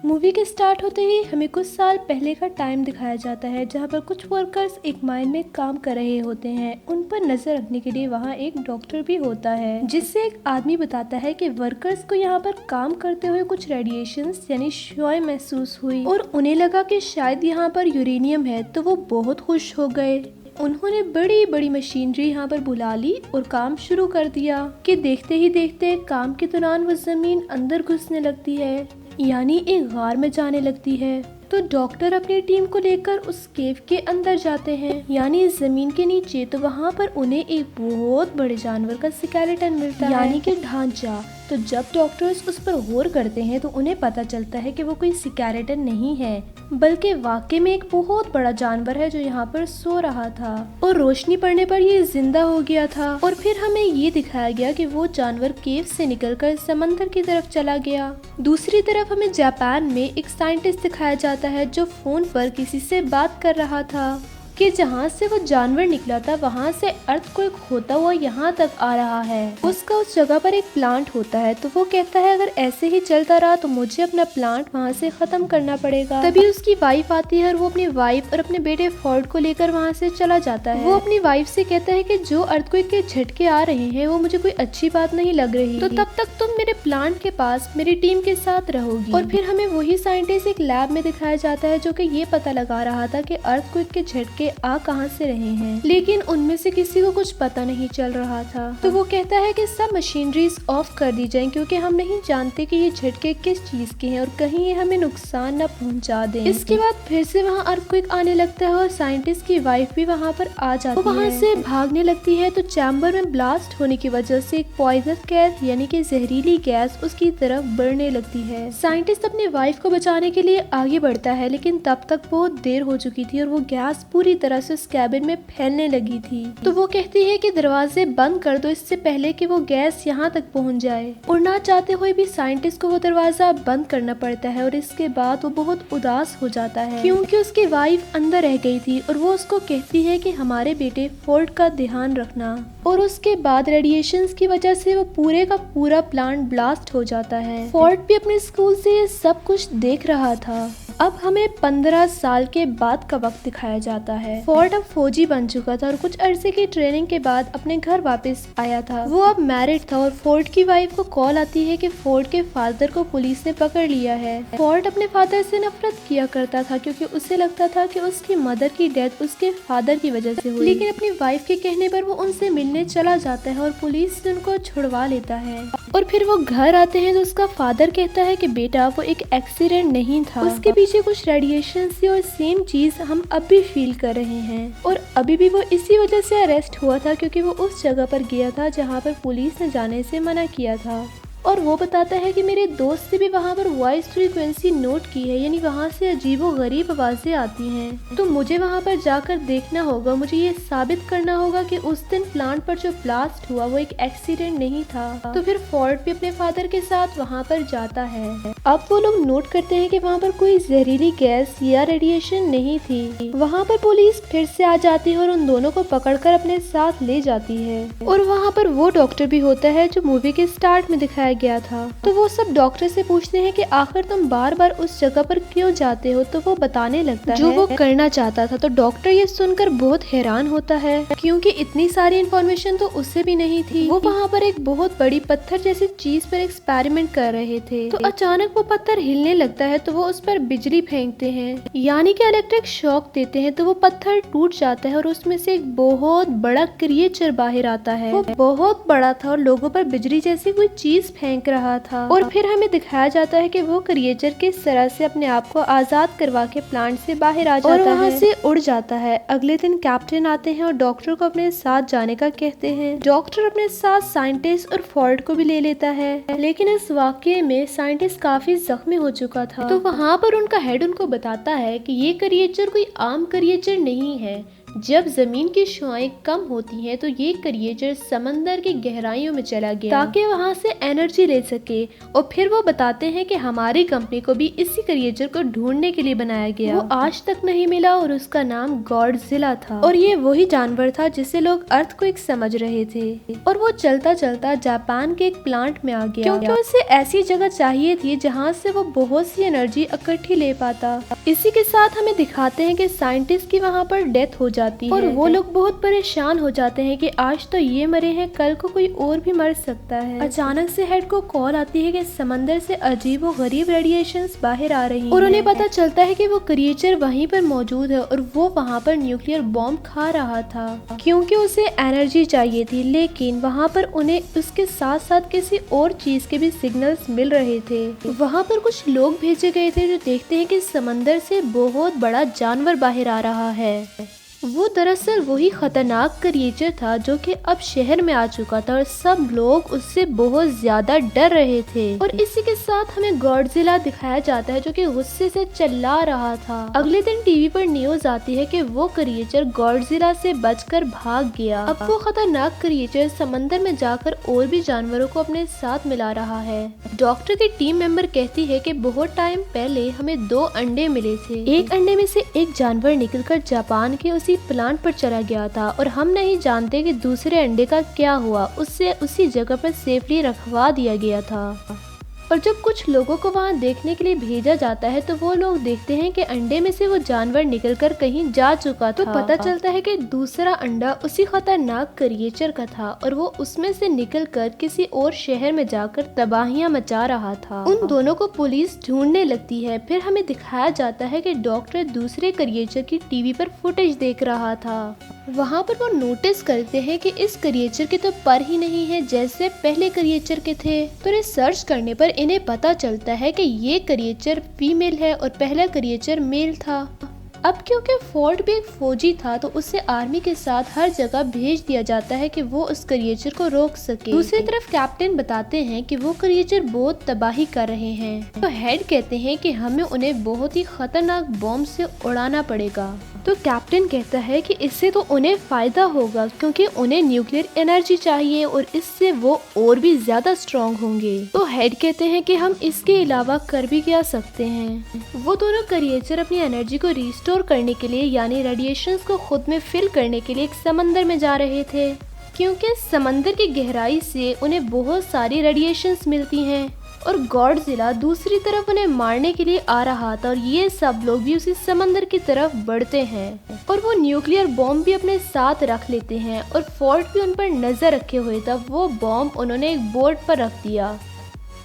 Movie के start होते ही हमें कुछ साल पहले का टाइम दिखाया जाता है, जहाँ पर कुछ वर्कर्स एक माइन में काम कर रहे होते हैं। उन पर नजर रखने के लिए वहाँ एक डॉक्टर भी होता है, जिससे एक आदमी बताता है कि वर्कर्स को यहाँ पर काम करते हुए कुछ रेडिएशंस यानी शुआएं महसूस हुई और उन्हें लगा कि शायद यहाँ पर यूरेनियम है, तो वो बहुत खुश हो गए। उन्होंने बड़ी बड़ी मशीनरी यहाँ पर बुला ली और काम शुरू कर दिया कि देखते ही देखते काम के दौरान वो जमीन अंदर घुसने लगती है, यानी एक गार में जाने लगती है। तो डॉक्टर अपनी टीम को लेकर उस केव के अंदर जाते हैं, यानी जमीन के नीचे। तो वहाँ पर उन्हें एक बहुत बड़े जानवर का स्केलेटन मिलता है, यानी कि ढांचा। तो जब डॉक्टर्स उस पर गौर करते हैं तो उन्हें पता चलता है कि वो कोई स्केलेटन नहीं है, बल्कि वाकई में एक बहुत बड़ा जानवर है जो यहाँ पर सो रहा था और रोशनी पड़ने पर ये जिंदा हो गया था। और फिर हमें ये दिखाया गया कि वो जानवर केव से निकलकर समंदर की तरफ चला गया। दूसरी तरफ हमें जापान में एक साइंटिस्ट दिखाया जाता है जो फोन पर किसी से बात कर रहा था कि जहाँ से वो जानवर निकला था वहाँ से अर्थक्वेक होता हुआ यहाँ तक आ रहा है। उसका उस जगह पर एक प्लांट होता है, तो वो कहता है अगर ऐसे ही चलता रहा तो मुझे अपना प्लांट वहाँ से खत्म करना पड़ेगा। तभी उसकी वाइफ आती है और वो अपनी वाइफ और अपने बेटे फोर्ड को लेकर वहाँ से चला जाता है। वो अपनी वाइफ से कहता है कि जो अर्थक्वेक के झटके आ रहे हैं वो मुझे कोई अच्छी बात नहीं लग रही, तो तब तक तुम मेरे प्लांट के पास मेरी टीम के साथ रहोगी। और फिर हमें वही साइंटिस्ट एक लैब में दिखाया जाता है जो कि ये पता लगा रहा था कि अर्थक्वेक के झटके आ कहां से रहे हैं, लेकिन उनमें से किसी को कुछ पता नहीं चल रहा था। तो वो कहता है कि सब मशीनरीज ऑफ कर दी जाएं, क्योंकि हम नहीं जानते कि ये झटके किस चीज के हैं और कहीं ये हमें नुकसान न पहुंचा दें। इसके बाद फिर से वहाँ अर्थक्वेक आने लगता है और साइंटिस्ट की वाइफ भी वहाँ पर आ जाती है। वहाँ से भागने लगती है तो चैम्बर में ब्लास्ट होने की वजह से एक पॉइजन गैस यानी कि जहरीली गैस उसकी तरफ बढ़ने लगती है। साइंटिस्ट अपनी वाइफ को बचाने के लिए आगे बढ़ता है, लेकिन तब तक बहुत देर हो चुकी थी और वो गैस पूरी तरह से उस कैबिन में फैलने लगी थी। तो वो कहती है कि दरवाजे बंद कर दो इससे पहले कि वो गैस यहाँ तक पहुँच जाए। और ना चाहते हुए भी साइंटिस्ट को वो दरवाजा बंद करना पड़ता है और इसके बाद वो बहुत उदास हो जाता है, क्योंकि उसकी वाइफ अंदर रह गई थी और वो उसको कहती है कि हमारे बेटे फोर्ड का ध्यान रखना। और उसके बाद रेडिएशंस की वजह से वो पूरे का पूरा प्लांट ब्लास्ट हो जाता है। फोर्ड भी अपने स्कूल से ये सब कुछ देख रहा था। अब हमें 15 साल के बाद का वक्त दिखाया जाता है। फोर्ड अब फौजी बन चुका था और कुछ अरसे की ट्रेनिंग के बाद अपने घर वापस आया था। वो अब मैरिड था और फोर्ड की वाइफ को कॉल आती है कि फोर्ड के फादर को पुलिस ने पकड़ लिया है। फोर्ड अपने फादर से नफरत किया करता था क्योंकि उसे लगता था कि उसकी मदर की डेथ उसके फादर की वजह से हुई, लेकिन अपनी वाइफ के कहने पर वो उनसे मिलने चला जाता है और पुलिस से उनको छुड़वा लेता है। और फिर वो घर आते हैं तो उसका फादर कहता है कि बेटा वो एक एक्सीडेंट नहीं था, उसके पीछे कुछ रेडिएशन थी और सेम चीज हम अब भी फील कर रहे हैं। और अभी भी वो इसी वजह से अरेस्ट हुआ था क्योंकि वो उस जगह पर गया था जहाँ पर पुलिस ने जाने से मना किया था। और वो बताता है कि मेरे दोस्त ने भी वहाँ पर वॉइस फ्रीक्वेंसी नोट की है, यानी वहाँ से अजीबो गरीब आवाजें आती हैं। तो मुझे वहाँ पर जाकर देखना होगा, मुझे ये साबित करना होगा कि उस दिन प्लांट पर जो ब्लास्ट हुआ वो एक एक्सीडेंट नहीं था। तो फिर फोर्ड भी अपने फादर के साथ वहाँ पर जाता है। अब वो लोग नोट करते हैं कि वहाँ पर कोई जहरीली गैस या रेडिएशन नहीं थी। वहाँ पर पुलिस फिर से आ जाती है और उन दोनों को पकड़कर अपने साथ ले जाती है। और वहाँ पर वो डॉक्टर भी होता है जो मूवी के स्टार्ट में दिखाया गया था। तो वो सब डॉक्टर से पूछते हैं कि आखिर तुम बार बार उस जगह पर क्यों जाते हो। तो वो बताने लगता है जो वो करना चाहता था। तो डॉक्टर ये सुनकर बहुत हैरान होता है क्योंकि इतनी सारी इन्फॉर्मेशन तो उससे भी नहीं थी। वो वहाँ पर एक बहुत बड़ी पत्थर जैसी चीज पर एक्सपेरिमेंट कर रहे थे। तो अचानक वो पत्थर हिलने लगता है तो वो उस पर बिजली फेंकते हैं, यानी कि इलेक्ट्रिक शॉक देते हैं। तो वो पत्थर टूट जाता है और उसमें से एक बहुत बड़ा क्रिएचर बाहर आता है। वो बहुत बड़ा था और लोगों पर बिजली जैसी कोई चीज फेंक रहा था। और फिर हमें दिखाया जाता है कि वो क्रिएचर किस तरह से अपने आप को आजाद करवा के प्लांट से बाहर आ जाता है और वहाँ से उड़ जाता है। अगले दिन कैप्टन आते हैं और डॉक्टर को अपने साथ जाने का कहते हैं। डॉक्टर अपने साथ साइंटिस्ट और फोर्ड को भी ले लेता है, लेकिन इस वाकये में साइंटिस्ट काफी जख्मी हो चुका था। तो वहाँ पर उनका हेड उनको बताता है कि ये क्रिएचर कोई आम क्रिएचर नहीं है, जब जमीन की शुआएं कम होती हैं तो ये क्रिएचर समंदर की गहराइयों में चला गया ताकि वहाँ से एनर्जी ले सके। और फिर वो बताते हैं कि हमारी कंपनी को भी इसी क्रिएचर को ढूंढने के लिए बनाया गया। वो आज तक नहीं मिला और उसका नाम गॉडजिला था और ये वही जानवर था जिसे लोग अर्थक्वेक समझ रहे थे। और वो चलता चलता जापान के एक प्लांट में आ गया क्योंकि उसे ऐसी जगह चाहिए थी जहाँ से वो बहुत सी एनर्जी इकट्ठी ले पाता। इसी के साथ हमें दिखाते हैं कि साइंटिस्ट की वहाँ पर डेथ हो जाती है और वो लोग बहुत परेशान हो जाते हैं कि आज तो ये मरे हैं, कल को कोई और भी मर सकता है। अचानक से हेड को कॉल आती है कि समंदर से अजीब और गरीब रेडिएशंस बाहर आ रही हैं और उन्हें पता चलता है कि वो क्रिएचर वहीं पर मौजूद है और वो वहाँ पर न्यूक्लियर बॉम्ब खा रहा था क्योंकि उसे एनर्जी चाहिए थी। लेकिन वहाँ पर उन्हें उसके साथ साथ किसी और चीज के भी सिग्नल्स मिल रहे थे। वहाँ पर कुछ लोग भेजे गए थे जो देखते हैं कि समंदर से बहुत बड़ा जानवर बाहर आ रहा है। वो दरअसल वही खतरनाक क्रिएचर था जो कि अब शहर में आ चुका था और सब लोग उससे बहुत ज्यादा डर रहे थे। और इसी के साथ हमें गॉडजिला दिखाया जाता है जो कि गुस्से से चिल्ला रहा था। अगले दिन टीवी पर न्यूज आती है कि वो क्रिएचर गॉडजिला से बचकर भाग गया। अब वो खतरनाक क्रिएचर समंदर में जाकर और भी जानवरों को अपने साथ मिला रहा है। डॉक्टर की टीम मेंबर कहती है कि बहुत टाइम पहले हमें 2 अंडे मिले थे। एक अंडे में से एक जानवर निकलकर जापान के उसी प्लांट पर चला गया था और हम नहीं जानते कि दूसरे अंडे का क्या हुआ। उससे उसी जगह पर सेफली रखवा दिया गया था। और जब कुछ लोगों को वहाँ देखने के लिए भेजा जाता है तो वो लोग देखते हैं कि अंडे में से वो जानवर निकलकर कहीं जा चुका था। तो पता चलता है कि दूसरा अंडा उसी खतरनाक क्रिएचर का था और वो उसमें से निकलकर किसी और शहर में जाकर तबाहियां मचा रहा था। उन दोनों को पुलिस ढूंढने लगती है। फिर हमें दिखाया जाता है कि डॉक्टर दूसरे क्रिएचर की टीवी पर फुटेज देख रहा था। वहाँ पर वो नोटिस करते हैं कि इस क्रिएचर के तो पर ही नहीं है जैसे पहले क्रिएचर के थे। तो रिसर्च करने पर इन्हें पता चलता है कि ये क्रिएचर फीमेल है और पहला क्रिएचर मेल था। अब क्योंकि फोर्ड भी एक फौजी था तो उसे आर्मी के साथ हर जगह भेज दिया जाता है कि वो उस क्रिएचर को रोक सके। दूसरी तरफ कैप्टन बताते हैं कि वो क्रिएचर बहुत तबाही कर रहे हैं। तो हेड कहते हैं कि हमें उन्हें बहुत ही खतरनाक बॉम्ब से उड़ाना पड़ेगा। तो कैप्टन कहता है कि इससे तो उन्हें फायदा होगा क्योंकि उन्हें न्यूक्लियर एनर्जी चाहिए और इससे वो और भी ज्यादा स्ट्रॉन्ग होंगे। तो हेड कहते हैं कि हम इसके अलावा कर भी क्या सकते हैं। वो दोनों क्रिएचर अपनी एनर्जी को रिस्टोर करने के लिए यानी रेडिएशंस को खुद में फिल करने के लिए एक समंदर में जा रहे थे क्योंकि समंदर की गहराई से उन्हें बहुत सारी रेडिएशंस मिलती हैं। और गॉडजिला दूसरी तरफ उन्हें मारने के लिए आ रहा था और ये सब लोग भी उसी समंदर की तरफ बढ़ते हैं और वो न्यूक्लियर बॉम्ब भी अपने साथ रख लेते हैं और फोर्ट भी उन पर नजर रखे हुए था। वो बॉम्ब उन्होंने एक बोट पर रख दिया।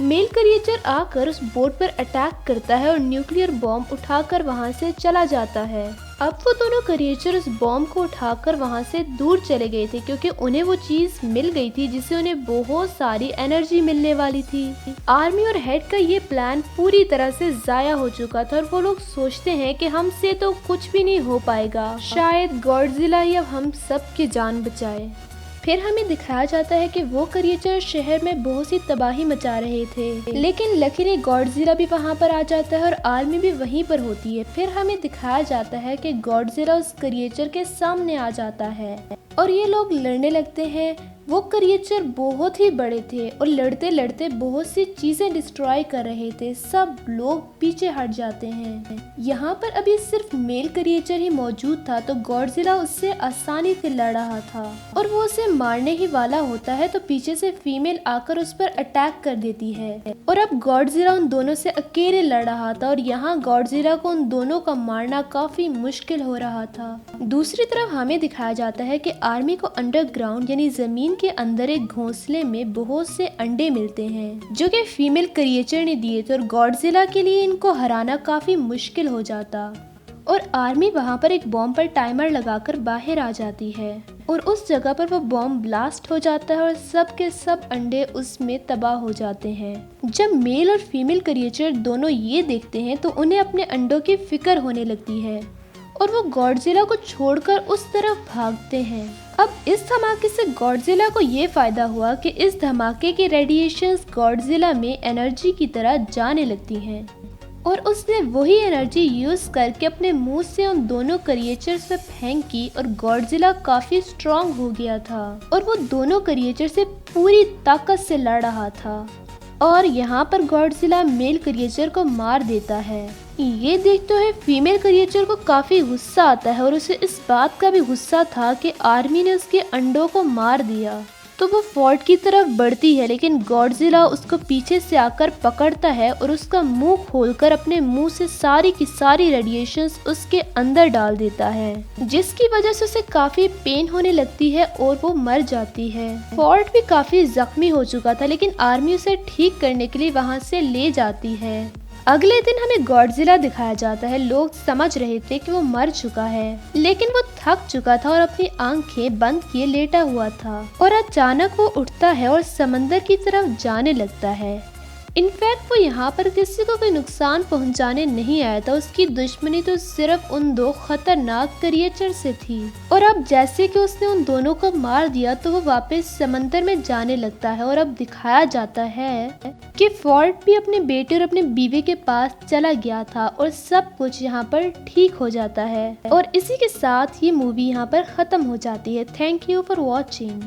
मेल क्रिएचर आकर उस बोट पर अटैक करता है और न्यूक्लियर बॉम्ब उठाकर वहां से चला जाता है। अब वो दोनों क्रिएचर उस बॉम्ब को उठाकर वहां से दूर चले गए थे क्योंकि उन्हें वो चीज मिल गई थी जिससे उन्हें बहुत सारी एनर्जी मिलने वाली थी। आर्मी और हेड का ये प्लान पूरी तरह से जाया हो चुका था और वो लोग सोचते हैं कि हमसे तो कुछ भी नहीं हो पाएगा, शायद गॉडजिला ही अब हम सब की जान बचाए। फिर हमें दिखाया जाता है कि वो क्रिएचर शहर में बहुत सी तबाही मचा रहे थे लेकिन लकीली गॉडजिला भी वहाँ पर आ जाता है और आर्मी भी वहीं पर होती है। फिर हमें दिखाया जाता है कि गॉडजिला उस क्रिएचर के सामने आ जाता है और ये लोग लड़ने लगते हैं। वो क्रिएचर बहुत ही बड़े थे और लड़ते लड़ते बहुत सी चीजें डिस्ट्रॉय कर रहे थे। सब लोग पीछे हट जाते हैं। यहाँ पर अभी सिर्फ मेल क्रिएचर ही मौजूद था तो गॉडजिला उससे आसानी से लड़ रहा था और वो उसे मारने ही वाला होता है तो पीछे से फीमेल आकर उस पर अटैक कर देती है और अब गॉडजिला उन दोनों से अकेले लड़ रहा था और यहाँ गॉडजिला को उन दोनों का मारना काफी मुश्किल हो रहा था। दूसरी तरफ हमें दिखाया जाता है कि आर्मी को अंडरग्राउंड यानी जमीन के अंदर एक घोंसले में बहुत से अंडे मिलते हैं जो कि फीमेल क्रिएचर ने दिए थे और गॉडजिला के लिए इनको हराना काफी मुश्किल हो जाता और आर्मी वहां पर एक बॉम्ब पर टाइमर लगाकर बाहर आ जाती है और उस जगह पर वो बॉम्ब ब्लास्ट हो जाता है और सब के सब अंडे उसमें तबाह हो जाते हैं। जब मेल और फीमेल क्रिएचर दोनों ये देखते हैं तो उन्हें अपने अंडों की फिक्र होने लगती है और वो गॉडजिला को छोड़कर उस तरफ भागते हैं। अब इस धमाके से गॉडजिला को ये फायदा हुआ कि इस धमाके की रेडिएशंस गॉडजिला में एनर्जी की तरह जाने लगती हैं और उसने वही एनर्जी यूज करके अपने मुंह से उन दोनों क्रिएचर्स पे फेंकी और गॉडजिला काफी स्ट्रांग हो गया था और वो दोनों क्रिएचर से पूरी ताकत से लड़ रहा था। और यहाँ पर गॉडजिला मेल क्रिएचर को मार देता है। ये देखते हुए फीमेल क्रिएचर को काफी गुस्सा आता है और उसे इस बात का भी गुस्सा था कि आर्मी ने उसके अंडों को मार दिया। तो वो फोर्ट की तरफ बढ़ती है, लेकिन गॉडजिला उसको पीछे से आकर पकड़ता है और उसका मुंह खोलकर अपने मुंह से सारी की सारी रेडिएशंस उसके अंदर डाल देता है, जिसकी वजह से उसे काफी पेन होने लगती है और वो मर जाती है। फोर्ट भी काफी जख्मी हो चुका था, लेकिन आर्मी उसे ठीक करने के लिए वहाँ से ले जाती है। अगले दिन हमें गॉडजिला दिखाया जाता है। लोग समझ रहे थे कि वो मर चुका है, लेकिन वो थक चुका था और अपनी आंखें बंद किए लेटा हुआ था और अचानक वो उठता है और समंदर की तरफ जाने लगता है। इनफैक्ट वो यहाँ पर किसी को कोई नुकसान पहुँचाने नहीं आया था। उसकी दुश्मनी तो सिर्फ उन दो खतरनाक क्रिएचर से थी और अब जैसे कि उसने उन दोनों को मार दिया तो वो वापस समंदर में जाने लगता है। और अब दिखाया जाता है कि फोर्ट भी अपने बेटे और अपने बीवी के पास चला गया था और सब कुछ यहाँ पर ठीक हो जाता है। और इसी के साथ ये मूवी यहाँ पर खत्म हो जाती है। Thank you for watching.